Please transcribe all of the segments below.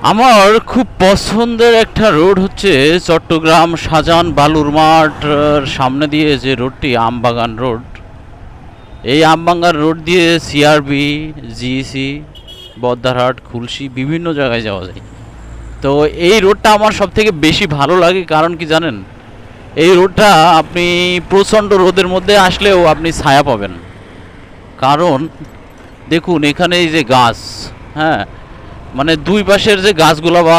আমার খুব পছন্দের একটা রোড হচ্ছে চট্টগ্রাম শাহজাহান বালুর মাঠ সামনে দিয়ে যে রোডটি আমবাগান রোড। এই আমবাগান রোড দিয়ে সিআরবি, জিইসি, বদ্দারহাট, খুলশী বিভিন্ন জায়গায় যাওয়া যায়। তো এই রোডটা আমার সব থেকে বেশি ভালো লাগে, কারণ কি জানেন? এই রোডটা আপনি প্রচণ্ড রোদের মধ্যে আসলেও আপনি ছায়া পাবেন। কারণ দেখুন এখানে এই যে গাছ, হ্যাঁ, মানে দুই পাশের যে গাছগুলো বা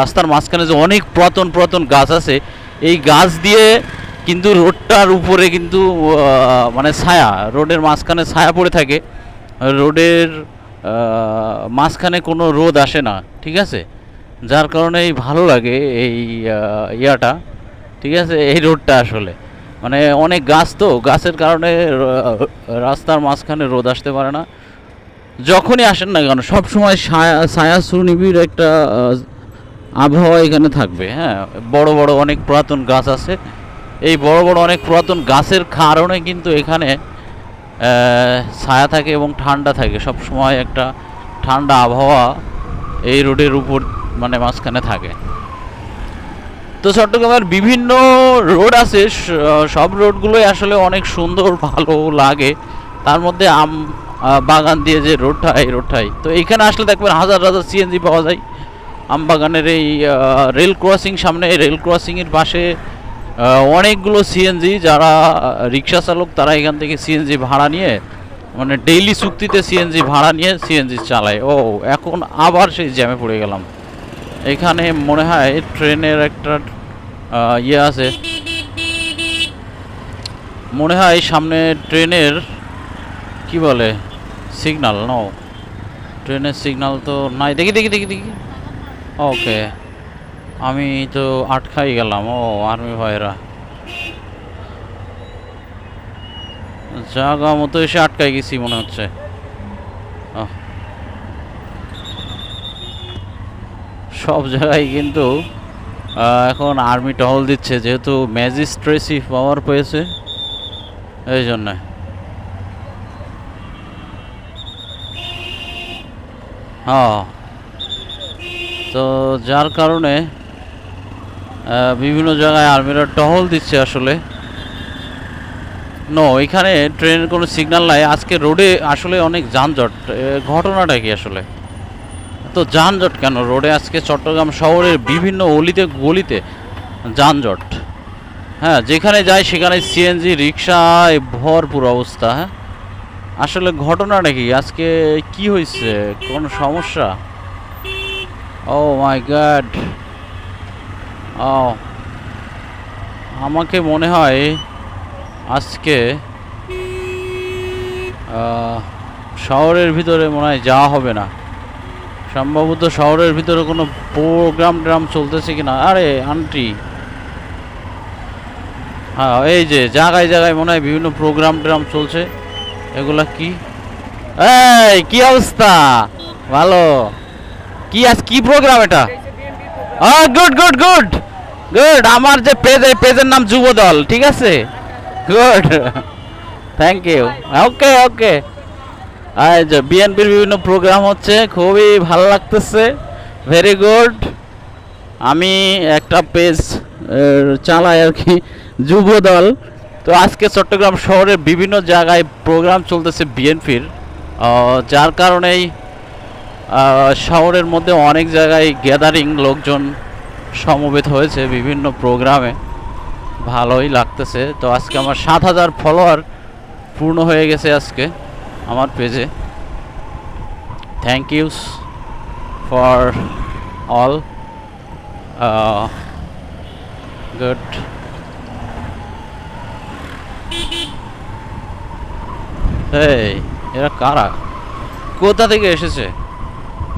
রাস্তার মাঝখানে যে অনেক পুরাতন পুরাতন গাছ আছে, এই গাছ দিয়ে কিন্তু রোডটার উপরে কিন্তু মানে ছায়া, রোডের মাঝখানে ছায়া পড়ে থাকে। রোডের মাঝখানে কোনো রোদ আসে না, ঠিক আছে? যার কারণে ভালো লাগে এই ইয়াটা, ঠিক আছে? এই রোডটা আসলে মানে অনেক গাছ, তো গাছের কারণে রাস্তার মাঝখানে রোদ আসতে পারে না। যখনই আসেন না কেন সব সময় ছায়া সুনিবিড় একটা আবহাওয়া এখানে থাকবে। হ্যাঁ, বড় বড় অনেক পুরাতন গাছ আছে। এই বড় বড় অনেক পুরাতন গাছের কারণে কিন্তু এখানে ছায়া থাকে এবং ঠান্ডা থাকে, সব সময় একটা ঠান্ডা আবহাওয়া এই রোডের উপর মানে মাঝখানে থাকে। তো চট্টগ্রামের বিভিন্ন রোড আছে, সব রোডগুলোই আসলে অনেক সুন্দর, ভালো লাগে। তার মধ্যে বাগান দিয়ে যে রোডটা, এই রোডটাই তো এইখানে আসলে দেখবেন হাজার হাজার সিএনজি পাওয়া যায়। আমবাগানের এই রেল ক্রসিং, সামনে রেল ক্রসিংয়ের পাশে অনেকগুলো সিএনজি, যারা রিক্সা চালক তারা এখান থেকে সিএনজি ভাড়া নিয়ে, মানে ডেইলি চুক্তিতে সিএনজি ভাড়া নিয়ে সিএনজি চালায়। ও এখন আবার সেই জ্যামে পড়ে গেলাম। এখানে মনে হয় ট্রেনের একটা ইয়ে আছে, মনে হয় সামনে ট্রেনের কি বলে সিগন্যাল, নো ট্রেনের সিগন্যাল তো নাই। দেখি দেখি দেখি দেখি, ওকে, আমি তো আটকাই গেলাম। ও আর্মি ভাইরা জায়গা মতো এসে আটকাই গেছি মনে হচ্ছে। সব জায়গায় কিন্তু এখন আর্মি টহল দিচ্ছে, যেহেতু ম্যাজিস্ট্রেসি পাওয়ার পেয়েছে এই জন্যে। হ্যাঁ, তো যার কারণে বিভিন্ন জায়গায় আর্মিরা টহল দিচ্ছে আসলে। নো, এখানে ট্রেনের কোনো সিগন্যাল নাই। আজকে রোডে আসলে অনেক যানজট। ঘটনাটা কি আসলে? তো যানজট কেন রোডে আজকে? চট্টগ্রাম শহরের বিভিন্ন অলিতে গলিতে যানজট। হ্যাঁ, যেখানে যায় সেখানে সিএনজি রিক্সায় ভরপুর অবস্থা। হ্যাঁ, আসলে ঘটনাটা কি আজকে? কি হয়েছে? কোনো সমস্যা? ও মাই গড! ও, আমাকে মনে হয় আজকে শহরের ভিতরে মনে হয় যাওয়া হবে না। সম্ভবত শহরের ভিতরে কোনো প্রোগ্রাম চলতেছে কিনা। আরে আন্টি, হ্যাঁ, এই যে জায়গায় জায়গায় মনে হয় বিভিন্ন প্রোগ্রাম চলছে। এগুলা কি? এই কি অবস্থা? ভালো? কি আজ কি প্রোগ্রাম এটা? Good good good good. আমার যে পেজ, এই পেজের নাম যুবদল, ঠিক আছে? Good, thank you. Okay okay, এই যে বিএনপির বিভিন্ন প্রোগ্রাম হচ্ছে, খুবই ভালো লাগতেছে। Very good. আমি একটা পেজ চালাই আর কি, যুবদল। তো আজকে চট্টগ্রাম শহরের বিভিন্ন জায়গায় প্রোগ্রাম চলতেছে বিএনপির, যার কারণেই শহরের মধ্যে অনেক জায়গায় গ্যাদারিং, লোকজন সমবেত হয়েছে বিভিন্ন প্রোগ্রামে। ভালোই লাগতেছে। তো আজকে আমার 7,000 ফলোয়ার পূর্ণ হয়ে গেছে আজকে আমার পেজে। Thank use for all. Good. এই এরা কারা? কোথা থেকে এসেছে?